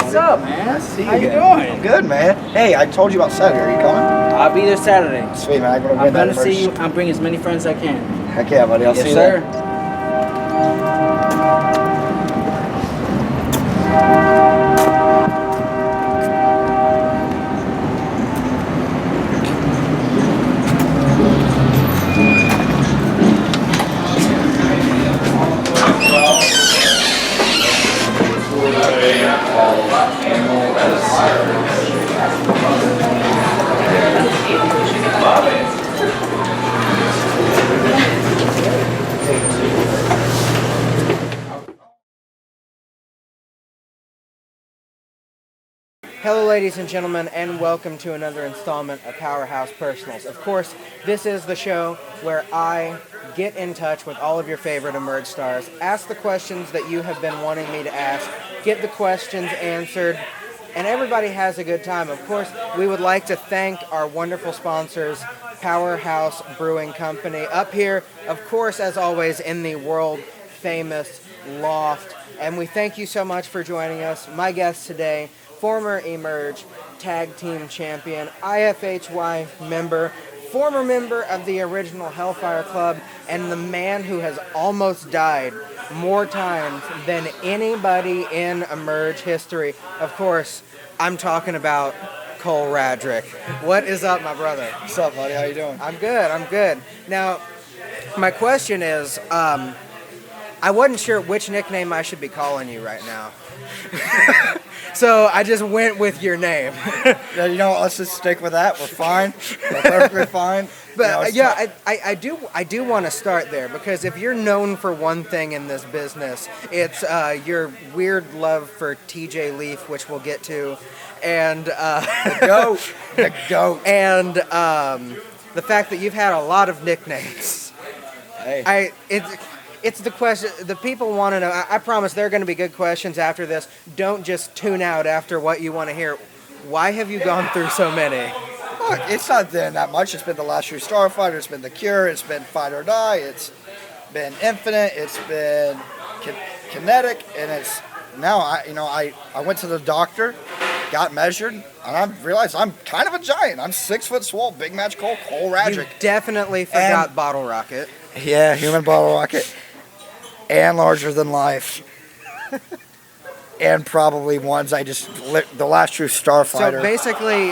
What's up, man? See How you again. doing? Good, man. Hey, I told you about Saturday. Are you coming? I'll be there Saturday. Sweet, man. I'm gonna see you. I'm bringing as many friends as I can. Heck yeah, buddy. I'll see you there. there. Hello, ladies and gentlemen, and welcome to another installment of Powerhouse Personals. Of course, this is the show where I get in touch with all of your favorite Emerge stars, ask the questions that you have been wanting me to ask, get the questions answered, and everybody has a good time. Of course, we would like to thank our wonderful sponsors, Powerhouse Brewing Company, up here, of course, as always, in the world-famous Loft. And we thank you so much for joining us. My guest today, former Emerge Tag Team Champion, IFHY member, former member of the original Hellfire Club, and the man who has almost died more times than anybody in Emerge history. Of course, I'm talking about Cole Radrick. What is up, my brother? What's up, buddy? How you doing? I'm good. Now, my question is, I wasn't sure which nickname I should be calling you right now. So I just went with your name. Yeah, you know what? Let's just stick with that. We're fine. We're perfectly fine. But I do want to start there, because if you're known for one thing in this business, it's your weird love for TJ Leaf, which we'll get to, and the goat, and the fact that you've had a lot of nicknames. Hey. It's the question the people want to know. I promise there are going to be good questions after this. Don't just tune out after what you want to hear. Why have you gone through so many? Look, it's not been that much. It's been the Last True Starfighter. It's been the Cure. It's been Fight or Die. It's been Infinite. It's been Kinetic, and it's now I went to the doctor, got measured, and I realized I'm kind of a giant. I'm 6 foot swole, big match Cole Radrick. You definitely forgot Bottle Rocket. Yeah, human bottle rocket. And larger than life. And probably ones I just the Last True Starfighter. So basically,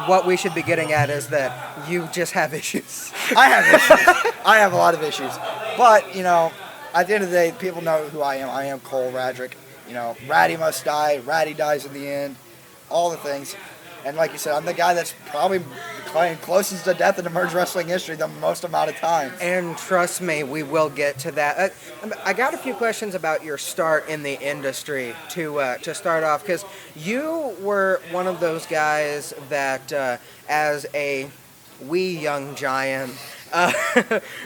what we should be getting at is that you just have issues. I have issues. I have a lot of issues. But, at the end of the day, people know who I am. I am Cole Radrick. Ratty must die. Ratty dies in the end. All the things. And like you said, I'm the guy that's probably playing closest to death in Emerge Wrestling history the most amount of times. And trust me, we will get to that. I got a few questions about your start in the industry to start off, because you were one of those guys that, as a wee young giant,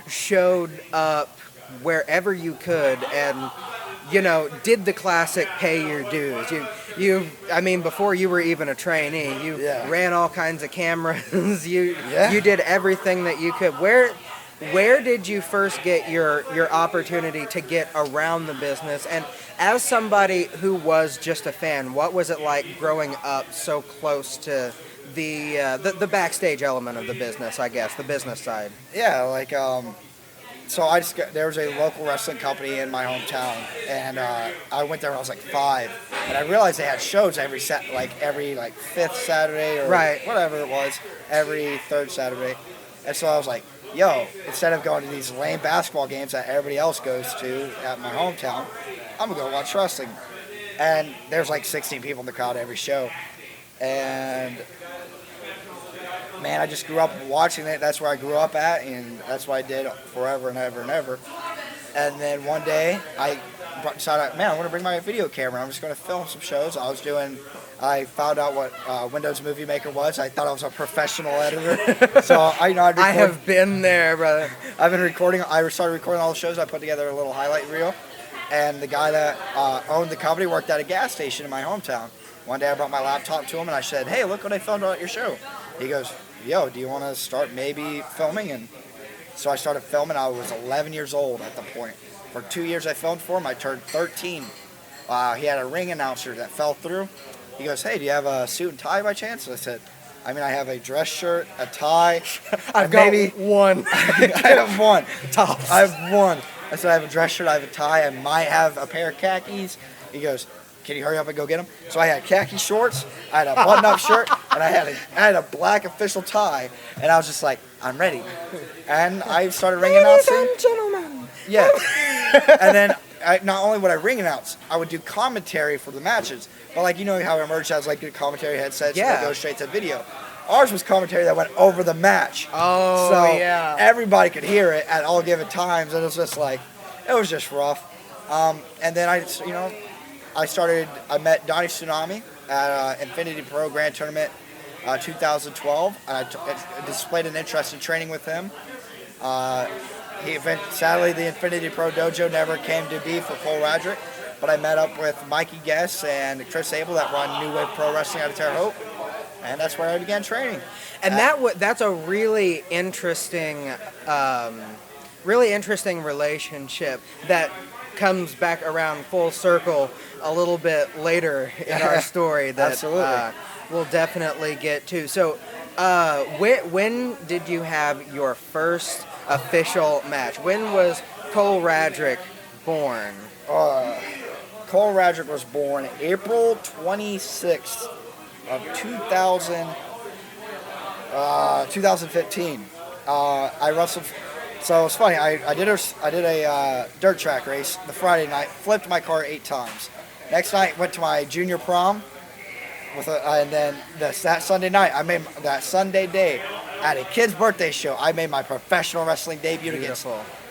showed up wherever you could and did the classic pay your dues. Before you were even a trainee, you ran all kinds of cameras. You did everything that you could. Where did you first get your opportunity to get around the business? And as somebody who was just a fan, what was it like growing up so close to the backstage element of the business, I guess, the business side? Yeah, so there was a local wrestling company in my hometown, and I went there when I was like 5, and I realized they had shows every fifth Saturday or whatever it was, every third Saturday, and so I was like, yo, instead of going to these lame basketball games that everybody else goes to at my hometown, I'm gonna go watch wrestling, and there's like 16 people in the crowd every show, and man, I just grew up watching it. That's where I grew up at, and that's what I did forever and ever and ever. And then one day, I decided, man, I'm going to bring my video camera. I'm just going to film some shows. I found out what Windows Movie Maker was. I thought I was a professional editor. So I have been there, brother. I've been recording. I started recording all the shows. I put together a little highlight reel. And the guy that owned the company worked at a gas station in my hometown. One day I brought my laptop to him, and I said, hey, look what I filmed at your show. He goes, yo, do you want to start maybe filming? And so I started filming. I was 11 years old at the point. For 2 years I filmed for him. I turned 13. He had a ring announcer that fell through. He goes, "Hey, do you have a suit and tie by chance?" And I said, "I mean, I have a dress shirt, a tie. I've got one. I have one. Tops. I have one." I said, "I have a dress shirt, I have a tie, I might have a pair of khakis." He goes, "Can you hurry up and go get them?" So I had khaki shorts, I had a button-up shirt, and I had a black official tie, and I was just like, "I'm ready." And I started ring announcing. Ladies and gentlemen. Yeah. And then not only would I ring announce, I would do commentary for the matches. But like, you know how Emerge has like good commentary headsets that go straight to video. Ours was commentary that went over the match. Oh, so yeah. everybody could hear it at all given times, and it was just like, it was just rough. And then I met Donnie Tsunami at Infinity Pro Grand Tournament 2012, and I displayed an interest in training with him. Sadly, the Infinity Pro Dojo never came to be for Cole Radrick, but I met up with Mikey Guess and Chris Abel that run New Wave Pro Wrestling out of Terre Haute, and that's where I began training. And that's a really interesting relationship that comes back around full circle a little bit later in our story that Absolutely. We'll definitely get to. So, when did you have your first official match? When was Cole Radrick born? Cole Radrick was born April 26th of 2015. I wrestled. So it's funny. I did a dirt track race the Friday night. Flipped my car 8 times. Next night went to my junior prom. And then that Sunday night, that Sunday day at a kid's birthday show, I made my professional wrestling debut against.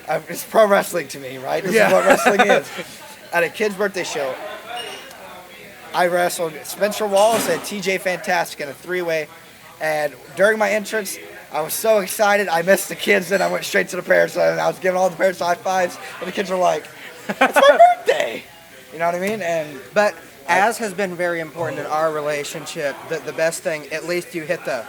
It's pro wrestling to me, right? This is what wrestling is. At a kid's birthday show, I wrestled Spencer Wallace and TJ Fantastic in a 3-way. And during my entrance, I was so excited, I missed the kids, and I went straight to the parents, and I was giving all the parents high fives, and the kids were like, "It's my birthday!" You know what I mean? But as has been very important in our relationship, the best thing, at least you hit the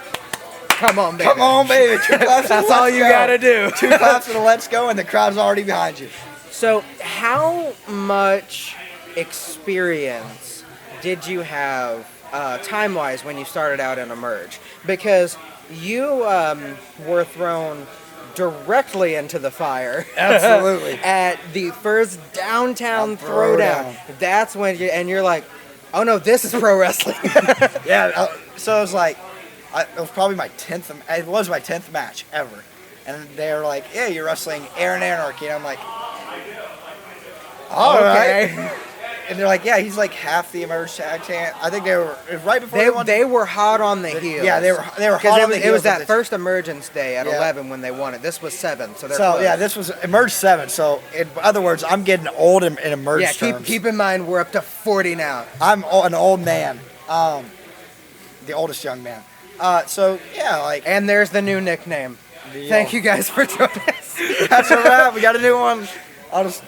come on, baby. Come on, baby. 2 claps. That's all you gotta do. 2 claps and a let's go, and the crowd's already behind you. So, how much experience did you have time-wise when you started out in Emerge? Because you were thrown directly into the fire. Absolutely. At the first downtown throwdown. That's when you're like, oh no, this is pro wrestling. Yeah. So it was like, it was probably my 10th. It was my 10th match ever, and they were like, "Yeah, you're wrestling Aaron Anarchy," and I'm like, "All right." And they're like, "Yeah, he's like half the Emerge tag champ." I think it was right before they were hot on the heels. Yeah, they were hot on the heels. It was that first Emergence day at 11 when they won it. This was 7, so they're close. Yeah, this was Emerge 7. So in other words, I'm getting old in Emerge terms. Keep in mind we're up to 40 now. I'm an old man, the oldest young man. And there's the new nickname. Thank you guys for joining us. That's a wrap. We got a new one. I'll just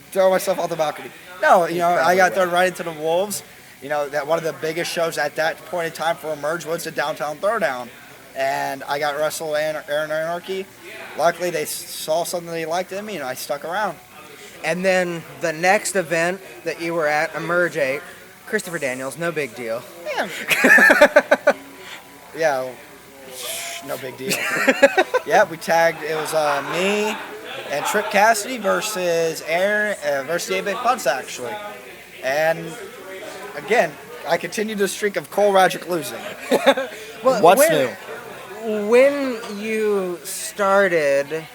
throw myself off the balcony. No, I got thrown right into the Wolves. That one of the biggest shows at that point in time for Emerge was the Downtown Throwdown. And I got wrestled Aaron Anarchy. Luckily, they saw something they liked in me, and I stuck around. And then the next event that you were at, Emerge 8, Christopher Daniels, no big deal. Yeah. Yeah, no big deal. Yeah, we tagged. It was me and Trip Cassidy versus Aaron versus A-Big Punts, actually. And again, I continued the streak of Cole Radrick losing. What's new? When you started,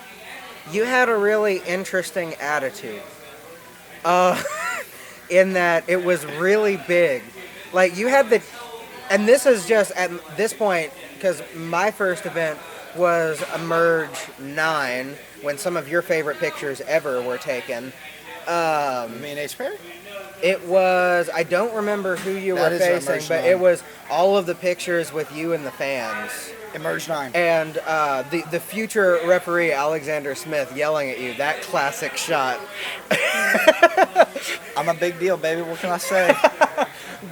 you had a really interesting attitude. In that it was really big. Like you had and this is just at this point, because my first event was Emerge 9, when some of your favorite pictures ever were taken. You mean Ace Perry? It was, I don't remember who you were facing, but it was all of the pictures with you and the fans. Emerge 9. And the future referee, Alexander Smith, yelling at you, that classic shot. I'm a big deal, baby. What can I say?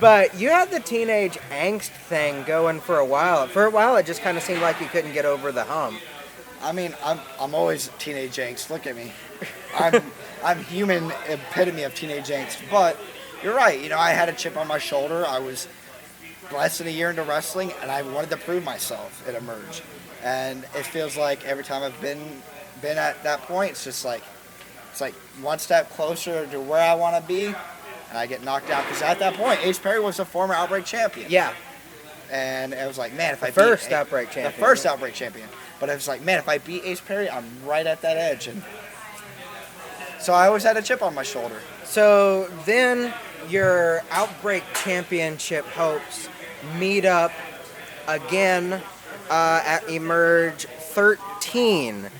But you had the teenage angst thing going for a while. For a while, it just kind of seemed like you couldn't get over the hump. I mean, I'm always teenage angst. Look at me. I'm human epitome of teenage angst. But you're right. I had a chip on my shoulder. I was less than a year into wrestling, and I wanted to prove myself at Emerge. And it feels like every time I've been at that point, it's like one step closer to where I want to be, and I get knocked out. Because at that point, Ace Perry was a former Outbreak champion. Yeah. And it was like, man, if I first beat Outbreak champion. The first Outbreak champion. But it was like, man, if I beat Ace Perry, I'm right at that edge. And so I always had a chip on my shoulder. So then your Outbreak championship hopes meet up again at Emerge 13.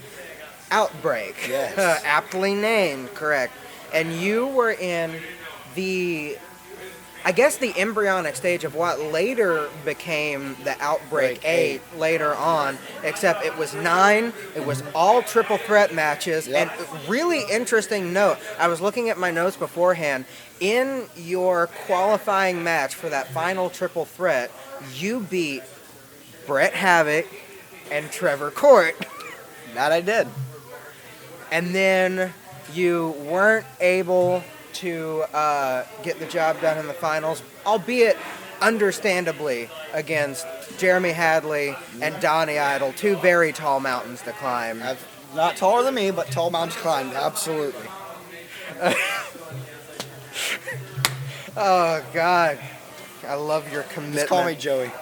Outbreak. Yes. Aptly named, correct. And you were in the embryonic stage of what later became the Outbreak 8 later on, except it was 9, it was all triple threat matches, Yep. and really interesting note, I was looking at my notes beforehand, in your qualifying match for that final triple threat, you beat Brett Havoc and Trevor Court. That I did. And then you weren't able to get the job done in the finals, albeit understandably against Jeremy Hadley and Donnie Idol, two very tall mountains to climb. Not taller than me, but tall mountains climbed, absolutely. Oh, God. I love your commitment. Just call me Joey.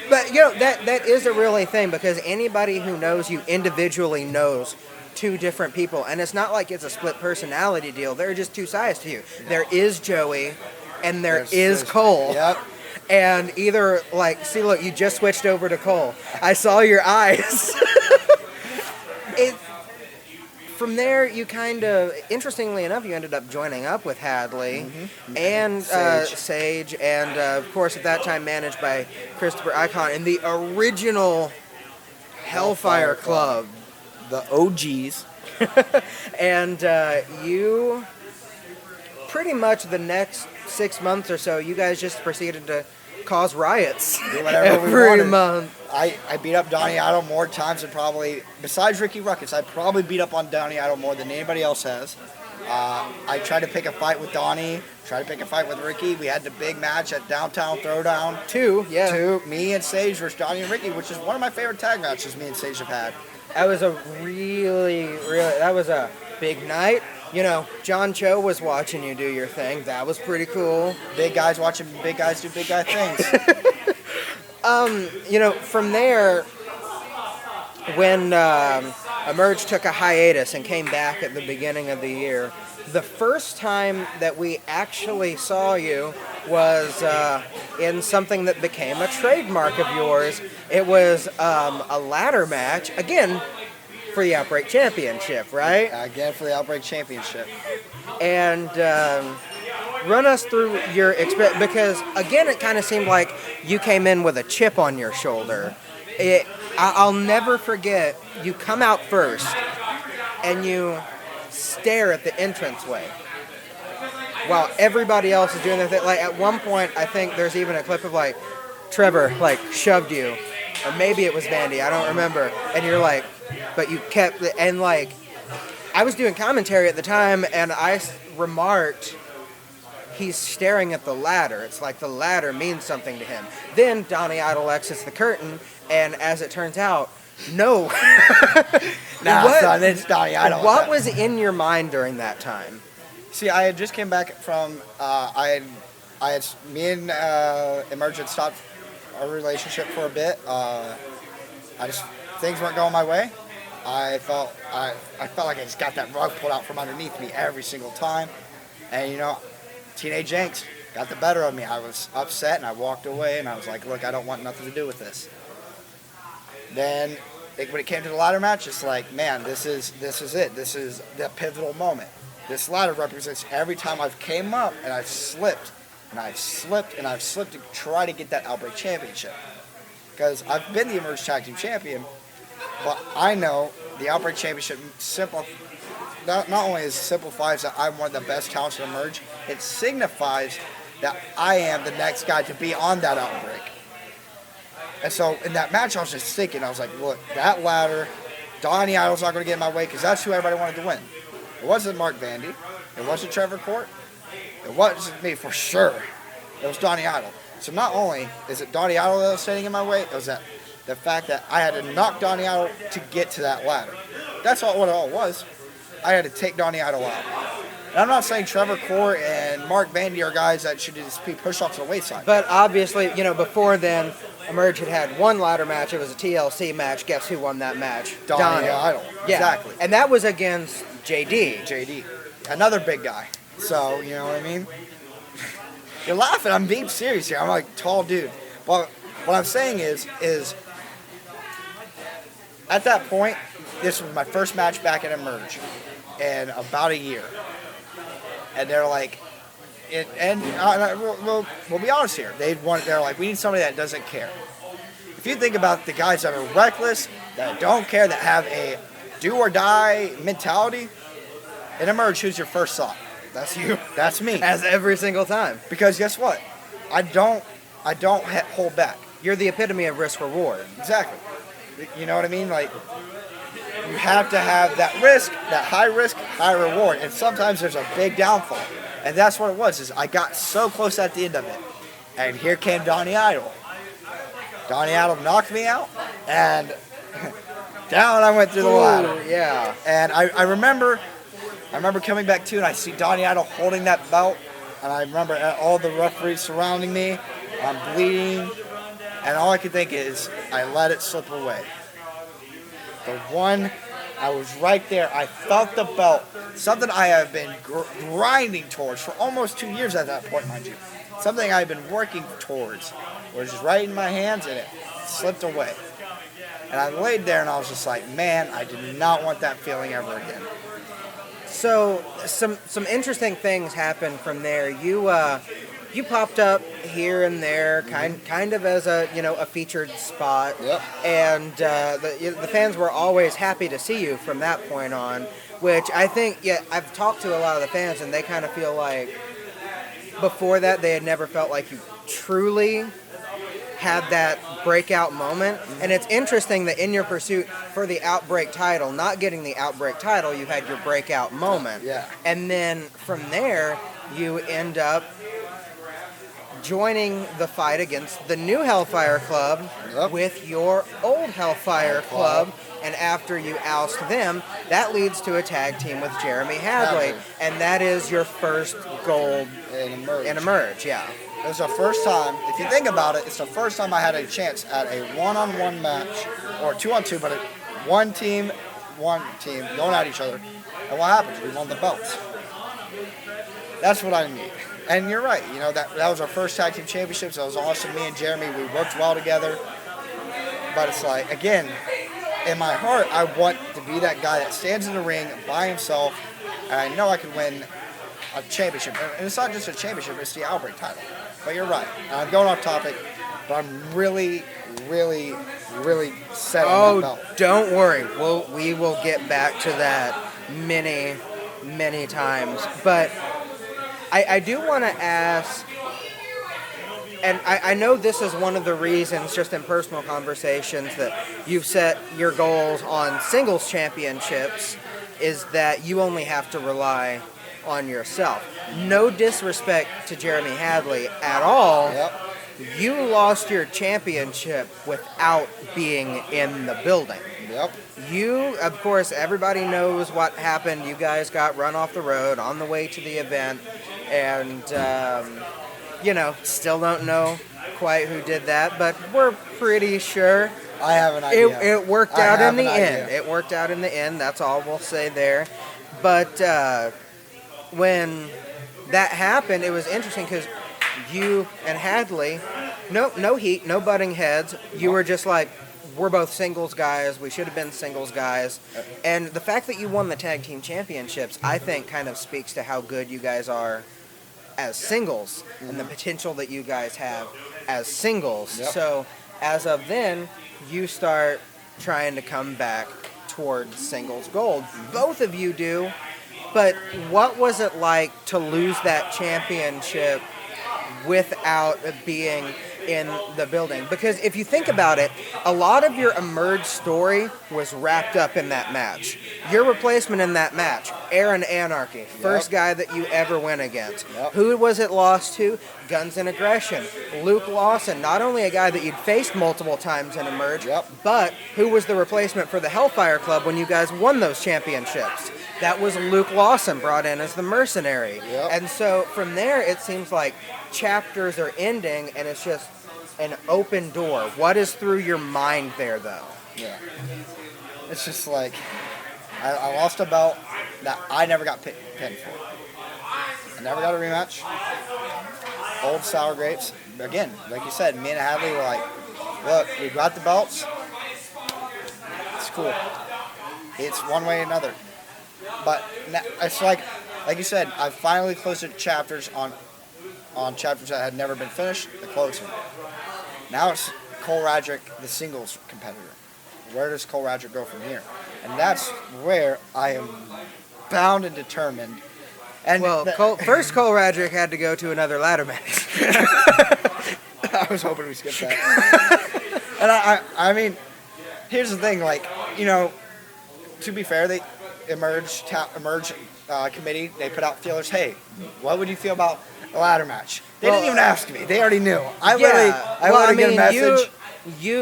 But, you know, that is a really thing, because anybody who knows you individually knows two different people. And it's not like it's a split personality deal. There are just two sides to you. There is Joey, and there's Cole. Yep. And either, like, see, look, you just switched over to Cole. I saw your eyes. From there, you kind of, interestingly enough, you ended up joining up with Hadley and Sage, and of course at that time managed by Christopher Icahn in the original Hellfire Club. The OGs. And you, pretty much the next 6 months or so, you guys just proceeded to cause riots Do whatever we every wanted. month. I beat up Donnie Idol more times than probably, besides Ricky Ruckus, I probably beat up on Donnie Idol more than anybody else has. I tried to pick a fight with Donnie, tried to pick a fight with Ricky. We had the big match at Downtown Throwdown. Two, Me and Sage versus Donnie and Ricky, which is one of my favorite tag matches me and Sage have had. That was a that was a big night. You know, John Cho was watching you do your thing. That was pretty cool. Big guys watching big guys do big guy things. You know, from there, when Emerge took a hiatus and came back at the beginning of the year, the first time that we actually saw you was in something that became a trademark of yours. It was a ladder match, again, for the Outbreak Championship, right? Again, for the Outbreak Championship. And run us through your experience, because, again, it kind of seemed like you came in with a chip on your shoulder. I'll never forget, you come out first, and you stare at the entranceway while everybody else is doing their thing. Like, at one point, I think there's even a clip of, like, Trevor, like, shoved you, or maybe it was Vandy, I don't remember, and you're like, but you kept, and, like, I was doing commentary at the time, and I remarked, he's staring at the ladder. It's like the ladder means something to him. Then Donnie Idol exits the curtain, and as it turns out, no. It's Donnie Idol. What was in your mind during that time? See, I had just came back from, me and Emerge had stopped our relationship for a bit. Things weren't going my way. I felt like I just got that rug pulled out from underneath me every single time. And, you know, teenage angst got the better of me. I was upset and I walked away and I was like, look, I don't want nothing to do with this. Then when it came to the ladder match, it's like, man, this is it. This is the pivotal moment. This ladder represents every time I've came up and I've slipped and I've slipped and I've slipped to try to get that Outbreak Championship. Because I've been the Emerge Tag Team Champion, but I know the Outbreak Championship not only simplifies that I'm one of the best talents to Emerge, it signifies that I am the next guy to be on that Outbreak. And so in that match, I was just thinking, I was like, look, that ladder, Donnie Idol's not going to get in my way because that's who everybody wanted to win. It wasn't Mark Vandy. It wasn't Trevor Court. It wasn't me for sure. It was Donnie Idol. So not only is it Donnie Idol that was standing in my way, it was that the fact that I had to knock Donnie Idol to get to that ladder. That's what it all was. I had to take Donnie Idol out. And I'm not saying Trevor Core and Mark Vandy are guys that should just be pushed off to the wayside. But obviously, before then, Emerge had one ladder match. It was a TLC match. Guess who won that match? Donnie Idol. Yeah. Exactly. And that was against JD. JD. Another big guy. So, you know what I mean? You're laughing. I'm being serious here. I'm like a tall dude. But what I'm saying is at that point, this was my first match back at Emerge in about a year. And they're like, we'll be honest here. They're like, we need somebody that doesn't care. If you think about the guys that are reckless, that don't care, that have a do or die mentality, in Emerge, who's your first thought? That's you. That's me. As every single time. Because guess what? I don't hold back. You're the epitome of risk reward. Exactly. You know what I mean? Like, you have to have that risk, that high risk, high reward. And sometimes there's a big downfall. And that's what it was, is I got so close at the end of it. And here came Donnie Idol. Donnie Idol knocked me out, and down I went through the ladder. Yeah. And I remember coming back to, and I see Donnie Idol holding that belt, and I remember all the referees surrounding me. I'm bleeding, and all I could think is, I let it slip away. The one, I was right there. I felt the belt, something I have been grinding towards for almost 2 years at that point, mind you. Something I've been working towards was right in my hands, and it slipped away. And I laid there, and I was just like, man, I did not want that feeling ever again. So some interesting things happened from there. You popped up here and there, kind of as a featured spot. Yep. And the fans were always happy to see you from that point on, which I think, I've talked to a lot of the fans, and they kind of feel like before that they had never felt like you truly had that breakout moment. And it's interesting that in your pursuit for the Outbreak title, not getting the Outbreak title, you had your breakout moment. Yeah. And then from there, you end up joining the fight against the new Hellfire Club with your old Hellfire Club. And after you oust them, that leads to a tag team with Jeremy Hadley. And that is your first gold in Emerge, yeah. It was the first time, if you think about it, it's the first time I had a chance at a one-on-one match, or 2-on-2, but one team going at each other. And what happened? We won the belts. That's what I need. And you're right, that was our first tag team championships. That was awesome. Me and Jeremy, we worked well together. But it's like, again, in my heart, I want to be that guy that stands in the ring by himself, and I know I can win a championship. And it's not just a championship, it's the Outbreak title. But you're right. I'm going off topic, but I'm really, really, really set on that belt. Don't worry. We will get back to that many, many times. But I do want to ask, and I know this is one of the reasons, just in personal conversations, that you've set your goals on singles championships, is that you only have to rely on yourself. No disrespect to Jeremy Hadley at all. Yep. You lost your championship without being in the building. Yep. You, of course, everybody knows what happened. You guys got run off the road on the way to the event, and still don't know quite who did that, but we're pretty sure. I have an idea. It worked out in the end. It worked out in the end. That's all we'll say there. But when that happened, it was interesting because you and Hadley, no heat, no butting heads. You were just like, we're both singles guys. We should have been singles guys. And the fact that you won the tag team championships, I think, kind of speaks to how good you guys are as singles and the potential that you guys have as singles. Yep. So as of then, you start trying to come back towards singles gold. Both of you do. But what was it like to lose that championship without being... in the building. Because if you think about it, a lot of your Emerge story was wrapped up in that match. Your replacement in that match, Aaron Anarchy, first guy that you ever went against. Yep. Who was it lost to? Guns and Aggression. Luke Lawson, not only a guy that you'd faced multiple times in Emerge, but who was the replacement for the Hellfire Club when you guys won those championships. That was Luke Lawson, brought in as the mercenary. Yep. And so from there, it seems like chapters are ending, and it's just an open door. What is through your mind there, though? Yeah. It's just like, I lost a belt that I never got pinned for. I never got a rematch. Old sour grapes. Again, like you said, me and Hadley were like, look, we got the belts. It's cool. It's one way or another. But it's like you said, I finally closed the chapters on chapters that had never been finished. I closed them. Now it's Cole Radrick, the singles competitor. Where does Cole Radrick go from here? And that's where I am bound and determined. And Cole Radrick had to go to another ladder match. I was hoping we skipped that. And I mean, here's the thing, like, you know, to be fair, they Emerge committee, they put out feelers. Hey, what would you feel about a ladder match? They didn't even ask me. They already knew. I literally get a message.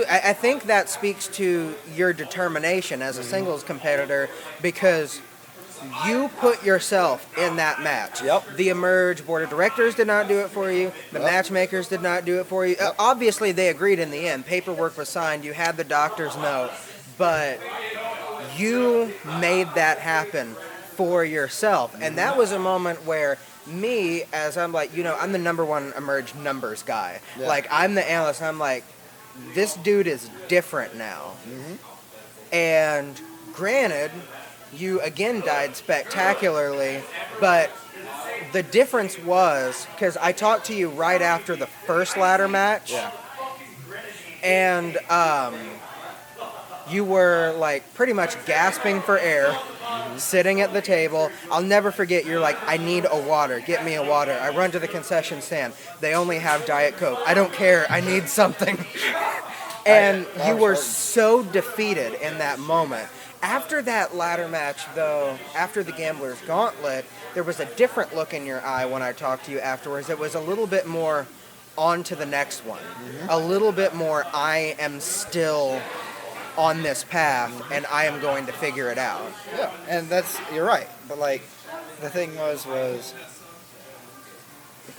I think that speaks to your determination as a singles competitor, because you put yourself in that match. Yep. The Emerge board of directors did not do it for you. The matchmakers did not do it for you. Yep. Obviously, they agreed in the end. Paperwork was signed. You had the doctor's note. But you made that happen for yourself. And that was a moment where me, as I'm like, you know, I'm the number one Emerge numbers guy. Yeah. Like, I'm the analyst. I'm like, this dude is different now. Mm-hmm. And granted, you again died spectacularly, but the difference was, because I talked to you right after the first ladder match, and you were like pretty much gasping for air, sitting at the table. I'll never forget, you're like, I need a water, get me a water. I run to the concession stand, they only have Diet Coke. I don't care, I need something. And you were so defeated in that moment. After that ladder match, though, after the Gambler's Gauntlet, there was a different look in your eye when I talked to you afterwards. It was a little bit more on to the next one. Mm-hmm. A little bit more, I am still on this path, and I am going to figure it out. Yeah, and you're right. But, like, the thing was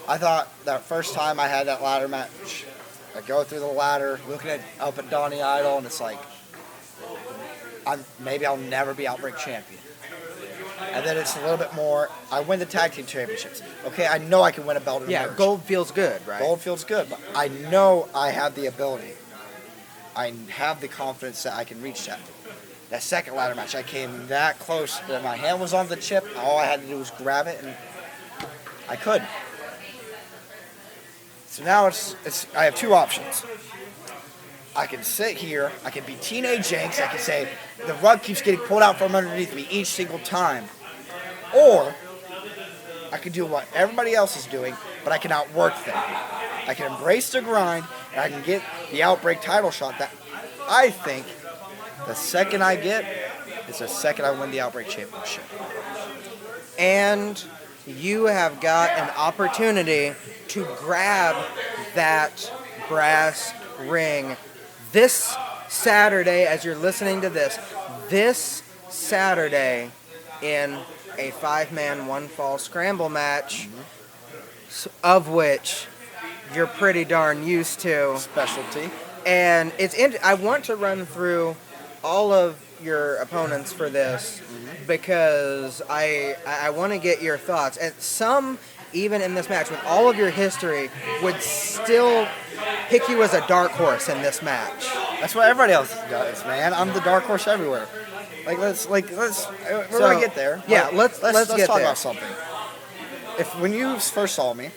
I thought that first time I had that ladder match, I go through the ladder, looking up at Donnie Idol, and it's like, maybe I'll never be Outbreak champion. And then it's a little bit more, I win the tag team championships. Okay, I know I can win a belt in Emerge. Gold feels good, right? Gold feels good, but I know I have the ability. I have the confidence that I can reach that. That second ladder match, I came that close. My hand was on the chip. All I had to do was grab it, and I couldn't. So now I have two options. I can sit here, I can be Teenage Jenks, I can say, the rug keeps getting pulled out from underneath me each single time. Or, I can do what everybody else is doing, but I can outwork them. I can embrace the grind, and I can get the Outbreak title shot that I think the second I get is the second I win the Outbreak championship. And you have got an opportunity to grab that brass ring this Saturday, as you're listening to this Saturday in a 5-man, 1-fall scramble match, of which you're pretty darn used to. Specialty. And I want to run through all of your opponents for this, because I want to get your thoughts. And some, even in this match, with all of your history, would still pick you as a dark horse in this match. That's what everybody else does, man. I'm the dark horse everywhere. Let's we're gonna get there. Yeah, let's talk get there. about something. When you first saw me,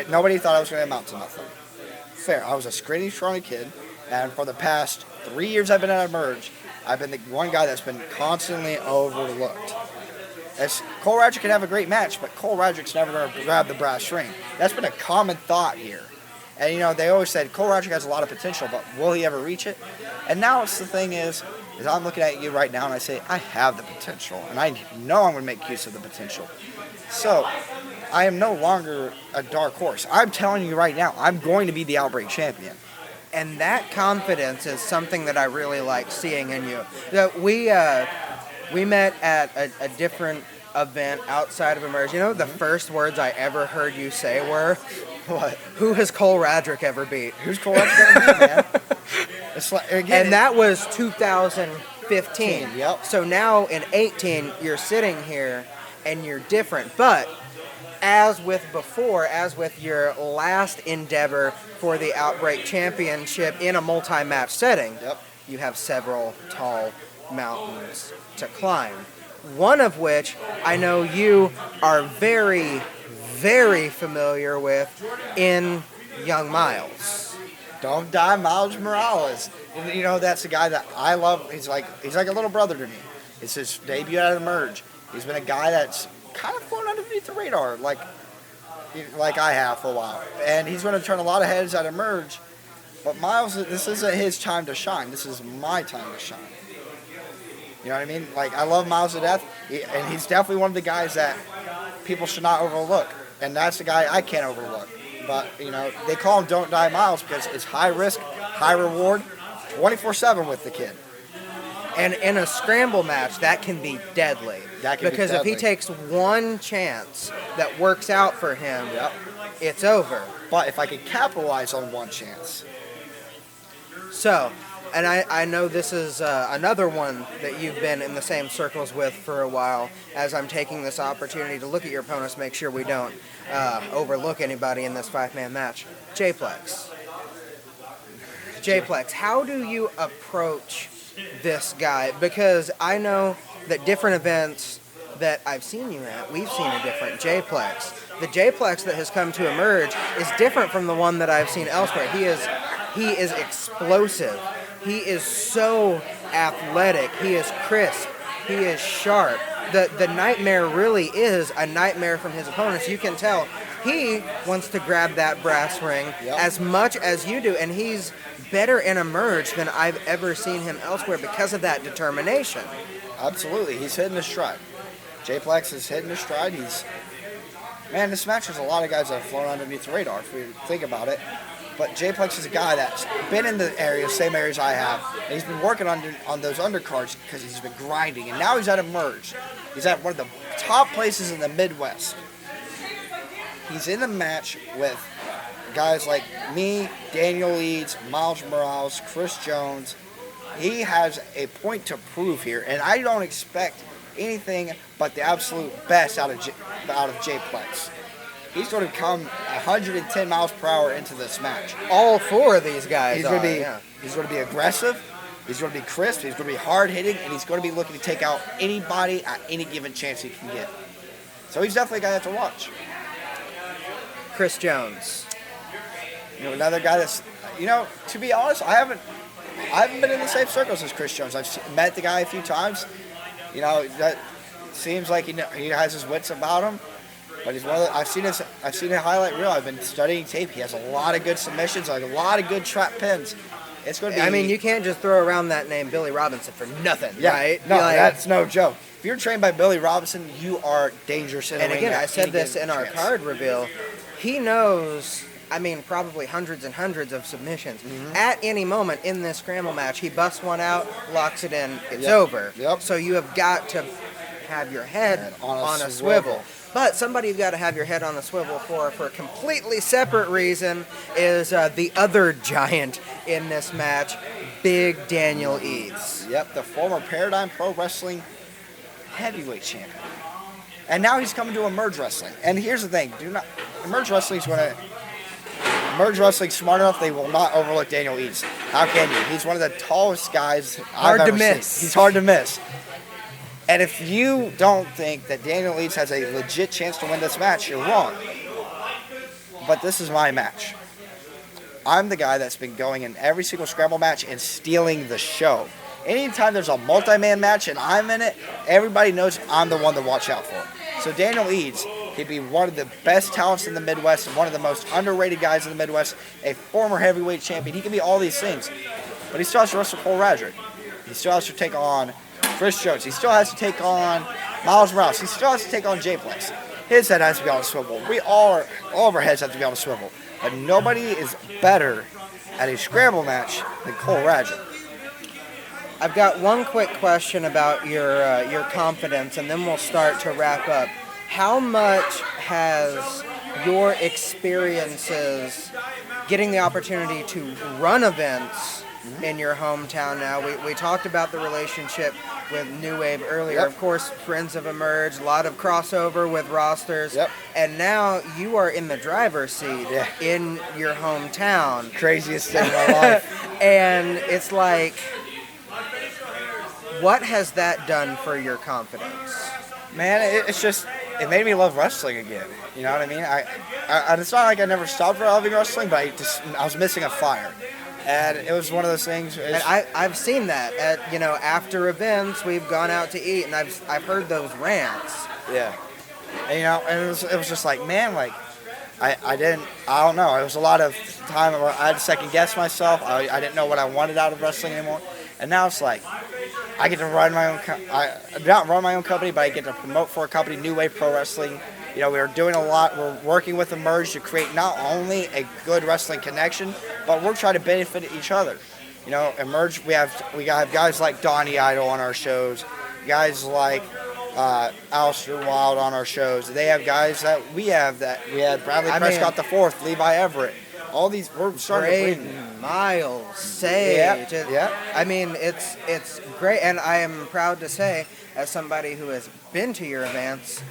nobody thought I was gonna amount to nothing. Fair. I was a skinny, scrawny kid, and for the past 3 years I've been at Emerge, I've been the one guy that's been constantly overlooked. Cole Radrick can have a great match, but Cole Radrick's never going to grab the brass ring. That's been a common thought here. And, they always said Cole Radrick has a lot of potential, but will he ever reach it? And now it's the thing is I'm looking at you right now and I say, I have the potential. And I know I'm going to make use of the potential. So, I am no longer a dark horse. I'm telling you right now, I'm going to be the Outbreak champion. And that confidence is something that I really like seeing in you. We met at a different event outside of Emerge. The first words I ever heard you say were, What? Who has Cole Radrick ever beat? Who's Cole Radrick going to be, man? It's like, again, And that was 2015. Yep. So now in 18, you're sitting here and you're different. But as with your last endeavor for the Outbreak Championship in a multi-match setting, Yep. you have several tall mountains to climb. One of which I know you are very, very familiar with in Young Miles. Don't die, Miles Morales. That's a guy that I love. He's like a little brother to me. It's his debut at Emerge. He's been a guy that's kind of flown underneath the radar, like I have for a while. And he's going to turn a lot of heads at Emerge. But Miles, this isn't his time to shine. This is my time to shine. You know what I mean? Like, I love Miles to death, and he's definitely one of the guys that people should not overlook. And that's the guy I can't overlook. But, they call him Don't Die Miles because it's high risk, high reward, 24/7 with the kid. And in a scramble match, that can be deadly. Because if he takes one chance that works out for him, it's over. But if I could capitalize on one chance. So, and I know this is another one that you've been in the same circles with for a while, as I'm taking this opportunity to look at your opponents, make sure we don't overlook anybody in this 5-man match. J-Plex. How do you approach this guy? Because I know that different events that I've seen you at, we've seen a different J-Plex. The J-Plex that has come to Emerge is different from the one that I've seen elsewhere. He is explosive. He is so athletic. He is crisp. He is sharp. The nightmare really is a nightmare from his opponents. You can tell he wants to grab that brass ring as much as you do, and he's better in Emerge than I've ever seen him elsewhere because of that determination. Absolutely. He's hitting his stride. J-Plex is hitting his stride. This match has a lot of guys that have flown underneath the radar, if we think about it. But J-Plex is a guy that's been in the same areas I have, and he's been working on those undercards because he's been grinding. And now he's at Emerge. He's at one of the top places in the Midwest. He's in a match with guys like me, Daniel Leeds, Miles Morales, Chris Jones. He has a point to prove here, and I don't expect anything but the absolute best out of J-Plex. He's going to come 110 miles per hour into this match. All four of these guys He's going to be aggressive. He's going to be crisp. He's going to be hard hitting, and he's going to be looking to take out anybody at any given chance he can get. So he's definitely a guy to watch. Chris Jones. Another guy that's, to be honest, I haven't been in the same circles as Chris Jones. I've met the guy a few times. That seems like he has his wits about him. But he's I've seen a highlight reel. I've been studying tape. He has a lot of good submissions, a lot of good trap pins. It's going to be. You can't just throw around that name Billy Robinson for nothing, right? No, that's no joke. If you're trained by Billy Robinson, you are dangerous in the ring. And again, I said this in our card reveal. He knows. Probably hundreds and hundreds of submissions. Mm-hmm. At any moment in this scramble match, he busts one out, locks it in, it's over. Yep. So you have got to have your head on a swivel. But somebody you've got to have your head on the swivel for a completely separate reason is the other giant in this match, Big Daniel Eads. Yep, the former Paradigm Pro Wrestling heavyweight champion. And now he's coming to Emerge Wrestling. And here's the thing, Emerge Wrestling's smart enough, they will not overlook Daniel Eads. How can you? He's one of the tallest guys I've ever seen. He's hard to miss. And if you don't think that Daniel Leeds has a legit chance to win this match, you're wrong. But this is my match. I'm the guy that's been going in every single scramble match and stealing the show. Anytime there's a multi-man match and I'm in it, everybody knows I'm the one to watch out for. So Daniel Leeds He'd be one of the best talents in the Midwest and one of the most underrated guys in the Midwest, a former heavyweight champion. He can be all these things. But he still has to wrestle Cole Radrick. He still has to take on Chris Jones. He still has to take on Miles Morales. He still has to take on J-Plex. His head has to be on a swivel. All of our heads have to be on a swivel. But nobody is better at a scramble match than Cole Radrick. I've got one quick question about your confidence, and then we'll start to wrap up. How much has your experiences getting the opportunity to run events in your hometown now? We talked about the relationship with New Wave earlier. Yep. Of course, friends have emerged, a lot of crossover with rosters. Yep. And now you are in the driver's seat Yeah. in your hometown. Craziest thing in my life. And it's like, what has that done for your confidence? Man, it made me love wrestling again. You know what I mean? I it's not like I never stopped loving wrestling, but I was missing a fire. And it was one of those things. And I've seen that at, after events, we've gone out to eat, and I've heard those rants. Yeah. And, and it was just like, man, like, I don't know. It was a lot of time where I had to second guess myself. I didn't know what I wanted out of wrestling anymore. And now it's like, I get to run my own, not run my own company, but I get to promote for a company, New Wave Pro Wrestling. We're doing a lot. We're working with Emerge to create not only a good wrestling connection, but we're trying to benefit each other. Emerge, we have guys like Donnie Idol on our shows, guys like Alistair Wilde on our shows. They have guys that we had Bradley Prescott the Fourth, Levi Everett. All these, we're starting to bring Miles, Sage. Yeah. I mean, it's great, and I am proud to say, as somebody who has been to your events,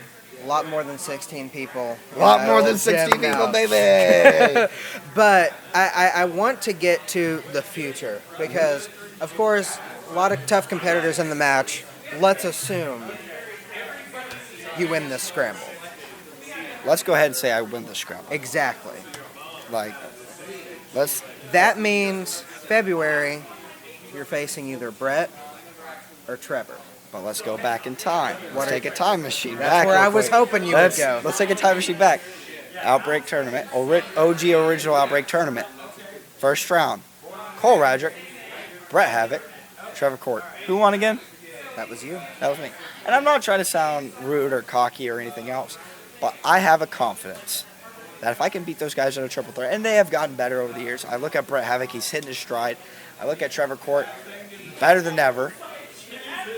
a lot more than 16 people. A lot more than 16 people, baby. But I want to get to the future because, of course, a lot of tough competitors in the match. Let's assume you win this scramble. Let's go ahead and say I win the scramble. Exactly. That means February, you're facing either Brett or Trevor. But let's go back in time. Let's take a time machine back. That's where I was hoping you would go. Let's take a time machine back. Outbreak tournament, OG original Outbreak tournament. First round, Cole Radrick, Brett Havoc, Trevor Court. Who won again? That was you. That was me. And I'm not trying to sound rude or cocky or anything else, but I have a confidence that if I can beat those guys in a triple threat, and they have gotten better over the years. I look at Brett Havoc, he's hitting his stride. I look at Trevor Court, better than ever.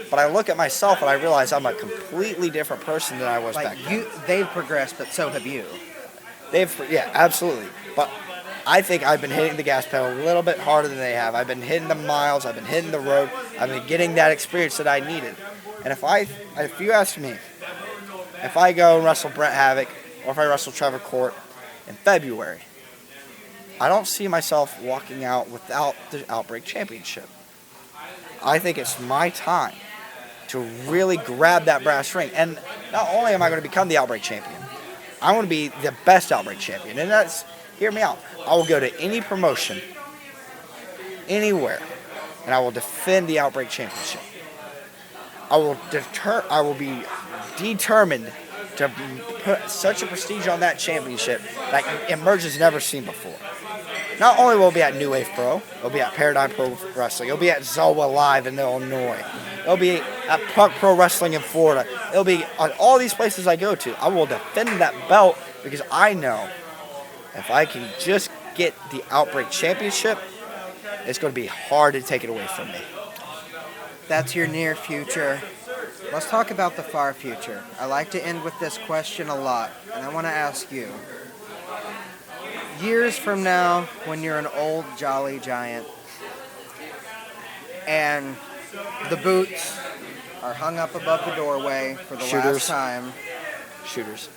But I look at myself and I realize I'm a completely different person than I was back then. They've progressed, but so have you. Yeah, absolutely. But I think I've been hitting the gas pedal a little bit harder than they have. I've been hitting the miles. I've been hitting the road. I've been getting that experience that I needed. And if you ask me, if I go and wrestle Brett Havoc or if I wrestle Trevor Court in February, I don't see myself walking out without the Outbreak Championship. I think it's my time to really grab that brass ring. And not only am I going to become the Outbreak Champion, I want to be the best Outbreak Champion. And that's, hear me out, I will go to any promotion, anywhere, and I will defend the Outbreak Championship. I will be determined to put such a prestige on that championship that Emerge has never seen before. Not only will it be at New Wave Pro, it'll be at Paradigm Pro Wrestling, it'll be at Zoa Live in Illinois, it'll be at Punk Pro Wrestling in Florida, it'll be on all these places I go to. I will defend that belt because I know if I can just get the Outbreak Championship, it's going to be hard to take it away from me. That's your near future. Let's talk about the far future. I like to end with this question a lot, and I want to ask you. Years from now, when you're an old jolly giant, and the boots are hung up above the doorway for the last time. Shooters.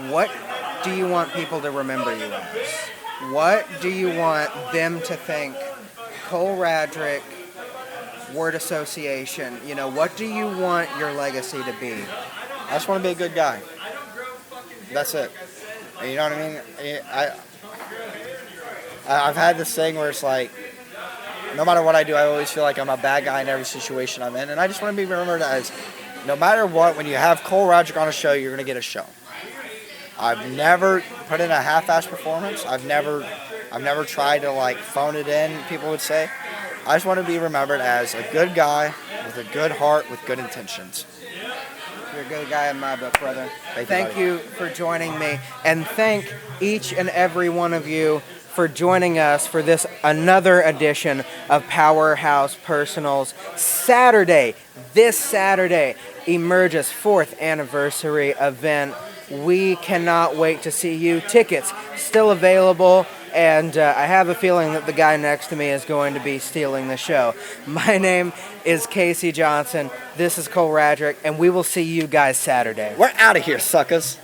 What do you want people to remember you as? What do you want them to think? Cole Radrick, word association, what do you want your legacy to be? I just want to be a good guy. That's it. You know what I mean? I've had this thing where it's like, no matter what I do, I always feel like I'm a bad guy in every situation I'm in, and I just want to be remembered as no matter what, when you have Cole Radrick on a show, you're going to get a show. I've never put in a half-ass performance. I've never tried to like phone it in, people would say. I just want to be remembered as a good guy with a good heart with good intentions. You're a good guy in my book, brother. Thank you for joining me, and thank each and every one of you for joining us for this another edition of Powerhouse Personals. This Saturday, Emerge's 4th anniversary event. We cannot wait to see you. Tickets still available, and I have a feeling that the guy next to me is going to be stealing the show. My name is Casey Johnson. This is Cole Radrick, and we will see you guys Saturday. We're out of here, suckers.